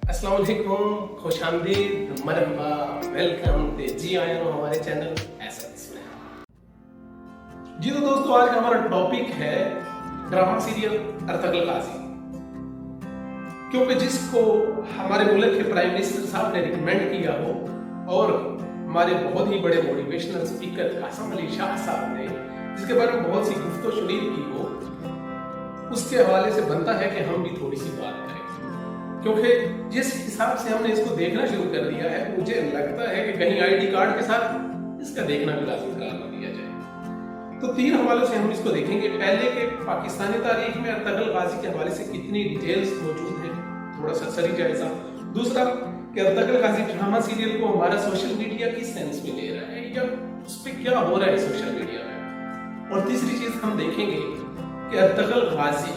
अस्सलाम वालेकुम, खुश आमदीद, मरहबा, वेलकम ते जी आए हो हमारे चैनल एसेंस में। जी तो दोस्तों, आज का हमारा टॉपिक है ड्रामा सीरियल अर्तुगरुल गाजी, क्योंकि जिसको हमारे मुल्क के प्राइम मिनिस्टर साहब ने रिकमेंड किया हो और हमारे बहुत ही बड़े मोटिवेशनल स्पीकर कासिम अली शाह साहब ने जिसके बारे में बहुत सी गुफ्तगू शुनीद की हो, उसके हवाले से बनता है कि हम भी थोड़ी सी बात करें, क्योंकि जिस हिसाब से हमने इसको देखना शुरू कर दिया है, मुझे लगता है कि कहीं आईडी कार्ड के साथ इसका देखना भी लाजिम करार न दिया जाए। तो तीन हवालों से हम इसको देखेंगे। पहले के पाकिस्तानी तारीख में अर्तुगरुल गाजी के हवाले से कितनी डिटेल्स मौजूद हैं, थोड़ा सा सरी जायजा। दूसरा कि अर्तुगरुल गाजी ड्रामा सीरियल को हमारा सोशल मीडिया की सेंस में ले रहा है या उस पर क्या हो रहा है सोशल मीडिया में। और तीसरी चीज हम देखेंगे कि अर्तुगरुल गाजी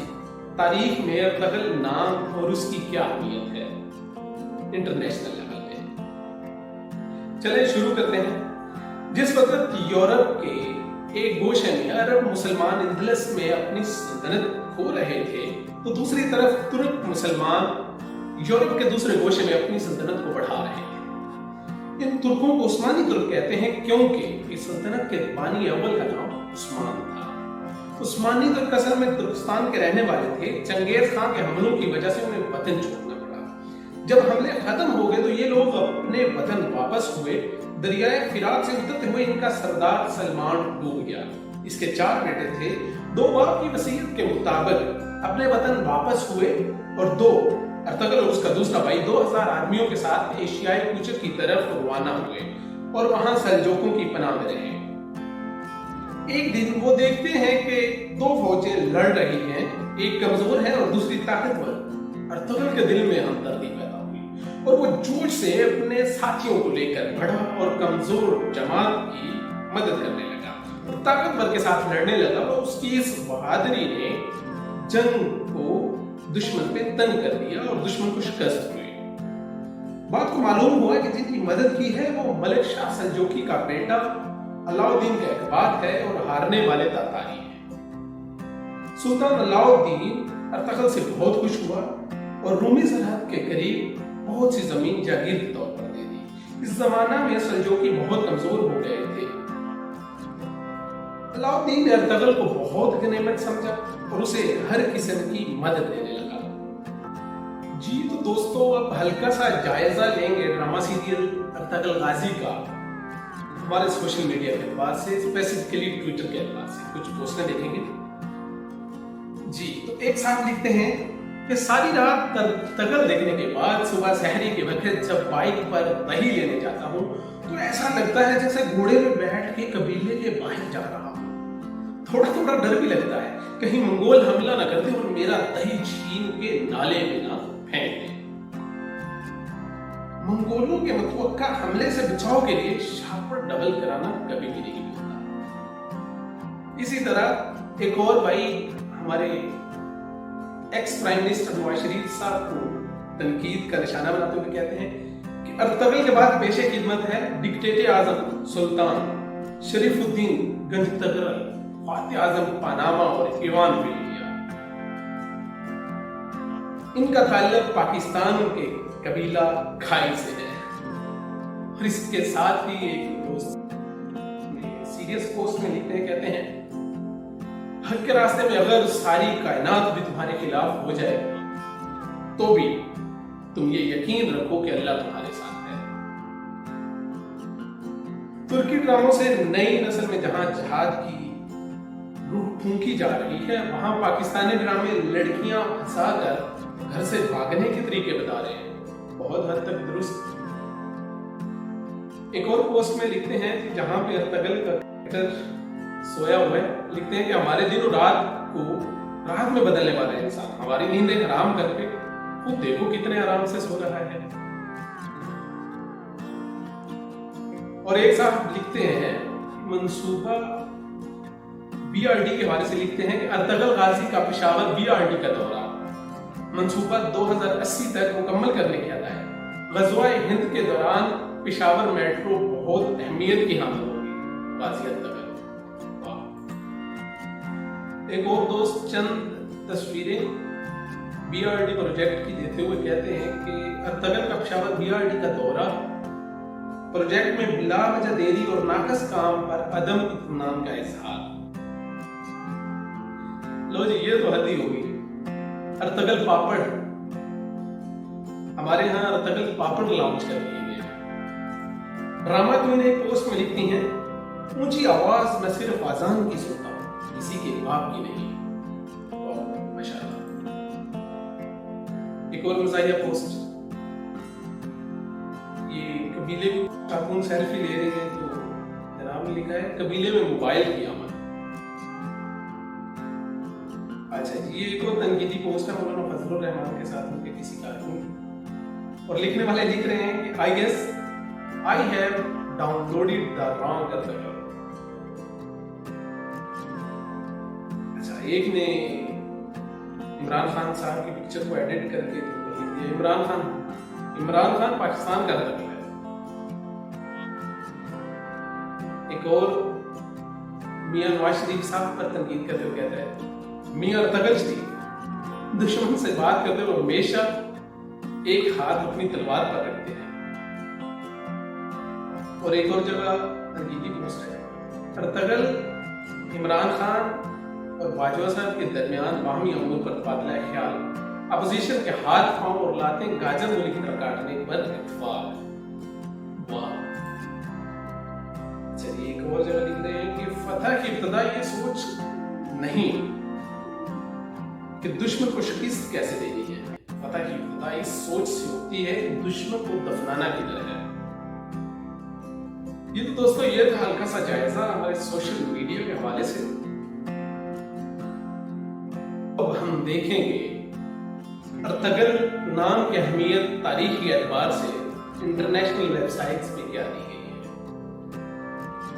तारीख में अर्तुगरुल नाम और उसकी क्या अहमियत है इंटरनेशनल लेवल पे। चलें शुरू करते हैं। जिस वक्त यूरोप के एक गोशे में अरब मुसलमान इंदलस में अपनी सल्तनत खो रहे थे, तो दूसरी तरफ तुर्क मुसलमान यूरोप के दूसरे गोशे में अपनी सल्तनत को बढ़ा रहे थे। इन तुर्कों को उस्मानी तुर्क कहते हैं, क्योंकि इस सल्तनत के बानी अव्वल का नाम उस्मान था। उस्मानी तुर्क असल में तुर्कस्तान के रहने वाले थे। चंगेज खान के हमलों की वजह से उन्हें वतन छोड़ना पड़ा। जब हमले खत्म हो गए तो ये लोग अपने वतन वापस हुए। दरियाए फिरात से उतरते हुए इनका सरदार सलमान डूब गया। इसके 4 बेटे थे। 2 बाप की वसीयत के मुताबिक अपने वतन वापस हुए और 2 अर्तुगरुल और उसका दूसरा भाई 2000 आदमियों के साथ एशियाई कूच की तरफ रवाना हुए और वहां सल्जूकों की पनाह में रहे। एक दिन वो देखते हैं कि 2 फौजें लड़ रही हैं, एक कमजोर है और दूसरी ताकतवर। अर्तुगरुल के दिल में हमदर्दी पैदा हुई और वो जोश से अपने साथियों को लेकर बढ़ा और कमजोर जमात की मदद करने लगा और ताकतवर के साथ लड़ने लगा। और उसकी इस बहादुरी ने जंग को दुश्मन पे तंग कर दिया और दुश्मन को शिकस्त हुई। बात को मालूम हुआ कि जिनकी मदद की है वो मलिक शाह सल्जूकी का बेटा अलाउद्दीन का इकबाल है और हारने वाले तातारी हैं। सुल्तान अलाउद्दीन अर्तुगरुल से बहुत खुश हुआ और रूमी सरहद के करीब बहुत सी जमीन जागीर के तौर पर दे दी। इस जमाना में सल्जूकी बहुत कमजोर हो गए थे। अलाउद्दीन ने अर्तुगरुल को बहुत गनीमत समझा और उसे हर किस्म की मदद देने लगा। जी तो दोस्तों, अब हल्का सा जायजा लेंगे ड्रामा सीरियल अर्तुगरुल गाजी का हमारे सोशल मीडिया के अखबार से, स्पेसिफिकली ट्विटर के अखबार से कुछ पोस्टें देखेंगे। जी तो एक साथ लिखते हैं कि सारी रात अर्तुगरुल देखने के बाद सुबह सहरी के वक्त जब बाइक पर दही लेने जाता हूँ तो ऐसा लगता है जैसे घोड़े में बैठ के कबीले के बाहर जा रहा हूँ। थोड़ा थोड़ा डर भी लगता है कहीं मंगोल हमला न कर दे और मेरा दही छीन के नाले में ना फेंक दे। मंगोलों के मुतवक्का हमले से बचाव के लिए शापर डबल कराना कभी भी नहीं भूलता। इसी तरह एक और भाई हमारे ex prime minister Nawaz Sharif साहब को तनकीद का निशाना बनाते हुए कहते हैं कि अर्तुगरुल के बाद पेशे खिदमत है डिक्टेटर आजम सुल्तान शरीफुद्दीन गंजतगरल, फातिह आजम पनामा और ईवान विलिया। इनका ताल्लुक पाकिस्तान के कबीला खाई से है। और इसके साथ ही एक दोस्त सीरियस पोस्ट में लिखते हैं, कहते हैं हक के रास्ते में अगर सारी कायनात भी तुम्हारे खिलाफ हो जाए तो भी तुम ये यकीन रखो कि अल्लाह तुम्हारे साथ है। तुर्की ड्रामों से नई नस्ल में जहां जिहाद की रूह फूंकी जा रही है, वहां पाकिस्तानी ड्रामे लड़कियां फंसाकर घर से भागने के तरीके बता रहे हैं। बहुत हद तक दुरुस्त। एक और पोस्ट में लिखते हैं कि जहां पे अर्तुगरुल का कैरेक्टर सोया हुआ है, लिखते हैं कि हमारे दिन और रात को रात में बदलने वाला इंसान हमारी नींदें हराम करके खुद देखो कितने आराम से सो रहा है। और एक साहब लिखते हैं मंसूबा बीआरडी के हवाले से लिखते हैं कि अर्तुगरुल गाजी का पेशावर बीआरडी का दौरा मंसूबा 2080 तक मुकम्मल करने की अदा है। ग़ज़वा-ए हिंद के दौरान पेशावर मेट्रो बहुत अहमियत की हामिल होगी। गाजी अर्तुगरुल। एक और दोस्त चंद तस्वीरें BRD प्रोजेक्ट की देते हुए कहते हैं कि अर्तगल का पेशावर BRD का दौरा प्रोजेक्ट में बिला वजह देरी और नाकस काम पर अदम इत्मीनान का इजहार। लो जी, ये तो हद ही होगी। अर्तगल पापड़, हमारे यहाँ अर्तगल पापड़ लॉन्च कर दिए गए। ड्रामा क्वीन एक पोस्ट में लिखती हैं, ऊंची आवाज में सिर्फ आजान की सुनता हूं, किसी के बाप की नहीं। माशाअल्लाह। एक और मज़ाहिया पोस्ट, ये कबीले में खातून सेल्फी ले रही है, तो जनाब ने लिखा है कबीले में मोबाइल की आमद। अच्छा जी, ये एक और तनकीदी पोस्ट है मौलाना फजलुर रहमान के साथ उनके किसी कारकुन, और लिखने वाले लिख रहे हैं कि I guess I have downloaded the wrong article. अच्छा, एक ने इमरान खान साहब की पिक्चर को एडिट करके लिख दिया, इमरान खान पाकिस्तान का अर्तगल है। एक और मियां नवाज शरीफ साहब पर तनकीद करते हुए कहता है, मियां अर्तगल शरीफ दुश्मन से बात करते हुए हमेशा एक हाथ अपनी तलवार पर रखते हैं। और एक और जगह तनकीदी पोस्ट है, अर्तगल इमरान खान और बाजवा साहब के दरमियान बाहमी अमूर पर तबादला ख्याल, अपोजिशन के हाथ पांव और लातें गाजर मूली की तरह काटने पर इत्तेफाक। वाह। चलिए, एक और जगह लिख रहे हैं कि फतह की इब्तिदा ये सोच नहीं कि दुश्मन को शिकस्त कैसे देनी है, फतह की इब्तिदा इस सोच से होती है कि दुश्मन को दफनाना किधर है। ये तो दोस्तों ये था हल्का सा जायजा हमारे सोशल मीडिया के हवाले से। अब हम देखेंगे अर्तगल नाम की अहमियत तारीखी एतबार से इंटरनेशनल वेबसाइट्स पे क्या दी गई है।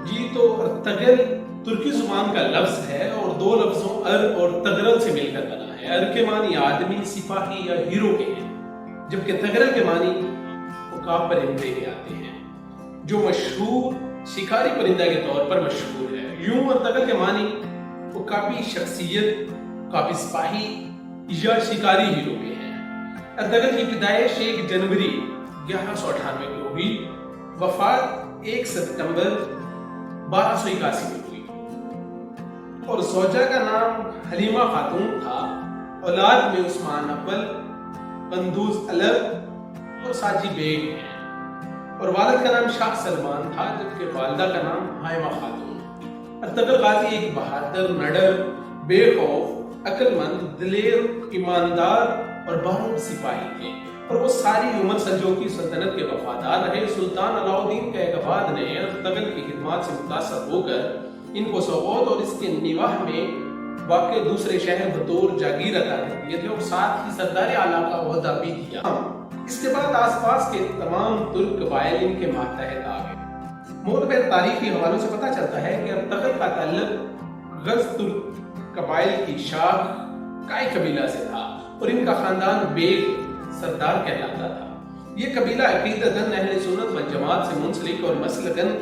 जी तो अर्तगल तुर्की जुबान का लफ्ज है और दो लफ्जों अर और तगरल से मिलकर बना है। अर के मानी आदमी, सिपाही या हीरो के हैं, जबकि तगरल के मानी उकाब परिंदे के आते हैं, जो मशहूर शिकारी परिंदा के तौर पर मशहूर है। यूं अर्तगल के मानी उकाबी शख्सियत, उकाबी सिपाही या शिकारी हीरो के हैं। अर्तगल की पैदाइश 1 जनवरी 1198 को हुई, वफात 1 सितंबर 1281 में हुई, और ज़ौजा का नाम हलीमा खातून था। औलाद में उस्मान अव्वल, बंदूज अलग और साजी बेग हैं, और वालिद का नाम शाह सलमान था, जबकि वालिदा का नाम हाइमा खातून। अर्तगल गाजी एक बहादुर, नडर, बेखौफ, अक्लमंद, दिलेर, ईमानदार और बारूद सिपाही थे, और वो सारी उम्र सल्जूकी सल्तनत के वफादार रहे। सुल्तान अलाउद्दीन कैकबाद ने अर्तगल की खिदमत से मुतासर होकर इनको सौगौत और इसके निवाह में वाक़े दूसरे शहर बतौर जागीर अता किए थे, और साथ ही सरदार आला का ओहदा भी दिया। इसके बाद आसपास के तमाम तुर्क कबाइल इनके मातहत आ गए। मोतबर तारीखी हवालों से पता चलता है कि अर्तगल का ताल्लुक गज तुर्क कबाइल की शाख काय कबीला से था, और इनका खानदान बेग सरदार कहलाता था। ये कबीला अकीदतन अहले सुन्नत व जमात से मुंसलिक और मसलकन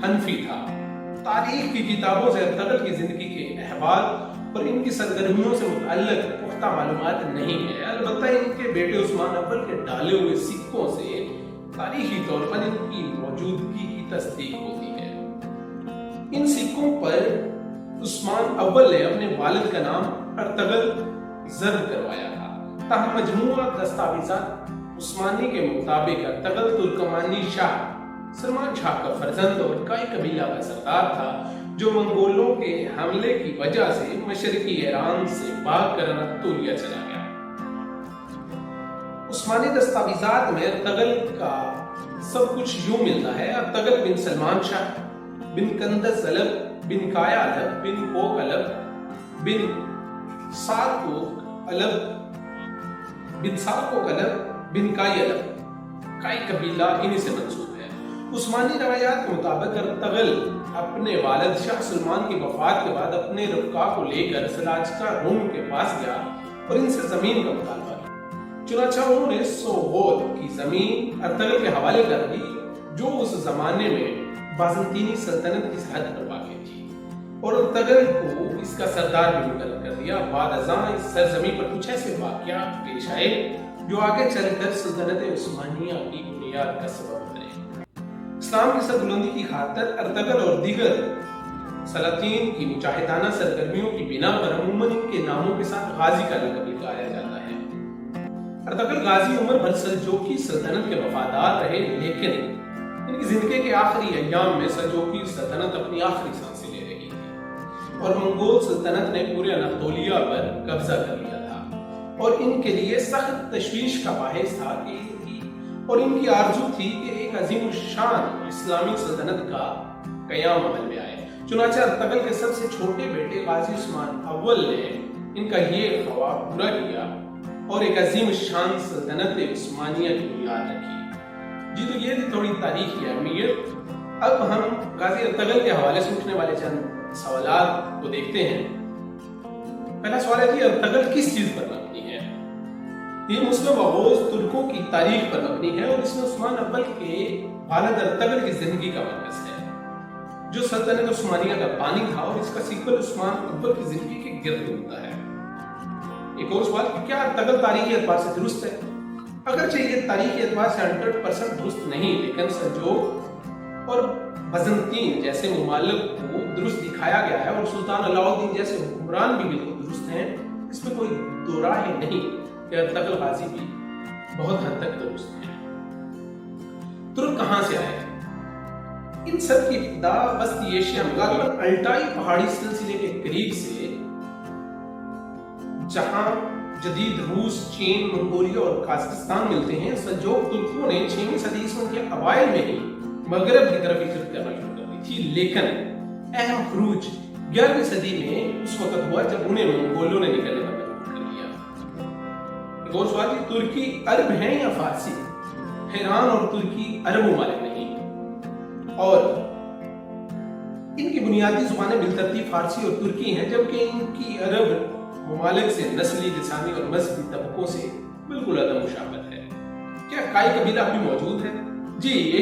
हनफी था। तारीख की किताबों से अर्तगल की जिंदगी के अहवाल और इनकी सरगर्मियों से मुतअल्लिक़ पुख्ता मालूमात नहीं है। अलबत्ता इनके बेटे उस्मान अव्वल के डाले हुए सिक्कों से तारीखी तौर पर इनकी मौजूदगी की तस्दीक होती है। इन सिक्कों पर उस्मान अव्वल ने अपने वालिद का नाम अर्तगल ज़र्ब करवाया था। ताहम मजमूआ दस्तावेज़ात उस्मानी के मुताबिक अर्तगल तुर्कमानी शाह सलमान शाह का फर्जंद और काय कबीला का सरदार था, जो मंगोलों के हमले की वजह से मशरकी ईरान से भाग कर अनातोलिया चला गया। उस्मानी दस्तावेज़ात में अर्तगल का सब कुछ यूं मिलता है। अर्तगल बिन सलमान शाह बिन कंदस अलग बिन काया अलग बिन कोक अलग बिन सारकोक अलग बिन सारकोक अलग बिन काई अलग, काई कबीला इन्हीं से मंसूब है। उस्मानी रवायात के मुताबिक अर्तगल अपने वालिद शाह सलमान की वफात के बाद अपने रफ़्क़ा को लेकर सलाजका रूम के पास गया और इनसे जमीन का मुतालबा किया। चुनांचे उन्होंने सोगोत की जमीन अर्तगल के हवाले कर दी, जो उस जमाने में बाज़ंतीनी सल्तनत की सरहद पर वाक़ थी। और अर्तगरल को इसका सरदार भी मुकर्रर कर दिया। बाद अज़ां इस सरजमी पर कुछ ऐसे वाक़यात पेश आए जो आगे चलकर सल्तनत उस्मानिया की बुनियाद का सबब बने। इस्लाम की सरबुलंदी की खातिर अर्तगरल और दीगर सलातीन की मुजाहिदाना सरगर्मियों की बिना पर अमूमन इनके नामों के साथ गाजी का लक़ब लगाया जाता है। अर्तगरल गाजी उमर भर सल्जूकी सल्तनत के वफादार रहे, लेकिन इनकी जिंदगी के आखिरी अय्याम में सल्जूकी सल्तनत अपनी आखिरी सांसें ले रही थी और मंगोल सल्तनत ने पूरे अनातोलिया पर कब्जा कर लिया था और इनके लिए सख्त तशवीश का बाहिस था कि इनकी आरज़ू थी कि एक अजीम शान इस्लामी सल्तनत का क़याम अमल में आए। चुनांचे अर्तगरल के सबसे छोटे बेटे गाजी उस्मान अव्वल ने इनका ये ख्वाब पूरा किया और एक अजीम शान सल्तनत उस्मानिया की बुनियाद रखी। जी तो ये थी थोड़ी तारीखी अहमियत। अब हम गाजी अर्तगरल के हवाले से उठने वाले चंद सवालात को देखते हैं। पहला सवाल है कि अर्तगरल किस चीज पर मबनी है? ये मुस्लिम अगोज तुर्कों की तारीख पर मबनी है और इसमें उस्मान अव्वल के वालिद अर्तगरल की जिंदगी का मरकज है, जो सल्तनत उस्मानिया का बानी था और इसका सीक्वल उस्मान अव्वल की जिंदगी के गिर्द होता है। एक और सवाल कि क्या अर्तगरल तारीखी एतबार से दुरुस्त है? अगरचे ये तारीखी एतबार से 100% दुरुस्त नहीं, लेकिन सल्जूक और बजंतीन जैसे मुमालिक को दुरुस्त दिखाया गया है और सुल्तान अलाउद्दीन जैसे हुक्मरान भी बिल्कुल दुरुस्त हैं। इसमें कोई दो राह नहीं कि अर्तगरल गाजी भी बहुत हद तक दुरुस्त है। तुर्क कहां से आए? इन सब की इब्तिदा वस्ती एशिया में गालिबन अल्टाई पहाड़ी सिलसिले के करीब से, जहां जदीद रूस, चीन, मंगोलिया और काजाकिस्तान मिलते हैं। सल्जूक तुर्कों ने 6वीं सदी ईस्वी के अवाइल में ही मगरब की तरफ हिजरत करना शुरू कर दी थी, लेकिन अहम खरूज 11वीं सदी में उस वक्त हुआ जब उन्हें मंगोलों ने निकलने का मजबूर कर दिया। एक और सवाल, तुर्की अरब है या फारसी? ईरान और तुर्की अरब ममालिक नहीं और इनकी बुनियादी जुबानें बिलतरतीब फारसी और तुर्की हैं, जबकि इनकी अरब ममालिक से नस्ली, लिसानी और मजहबी तबकों से बिल्कुल अदम मुशाबहत है। क्या काई कबीला भी मौजूद है? जी, ये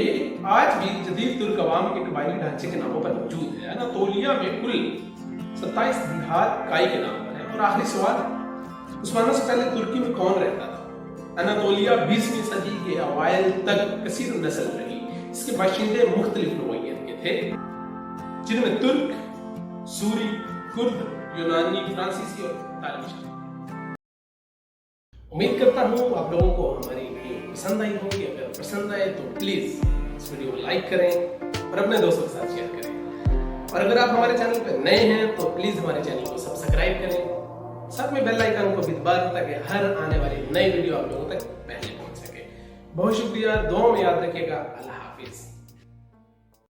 आज भी जदीद तुर्क अवाम के कबायली ढांचे के नामों पर मौजूद है। अनातोलिया में कुल 27 देहात काई के नाम पर है। और आखिरी सवाल, उस्मानों से पहले तुर्की में कौन रहता था? अनातोलिया 20वीं सदी के अवाइल तक कसीर नस्ल रही। इसके बाशिंदे मुख्तलिफ नौइयत के थे, जिनमें तुर्क, सूरी, कुर्द, यूनानी, फ्रांसीसी और तालिबान। उम्मीद करता हूँ आप लोगों को हमारी वीडियो पसंद आई होगी। अगर पसंद आए तो प्लीज इस वीडियो को लाइक करें और अपने दोस्तों के साथ शेयर करें। और अगर आप हमारे चैनल पर नए हैं तो प्लीज हमारे चैनल को सब्सक्राइब करें, साथ में बेल आइकन को भी दबा दें ताकि हर आने वाली नई वीडियो आप लोगों तक पहले पहुंच सके। बहुत शुक्रिया, दुआ में याद रखिएगा। अल्लाह हाफिज।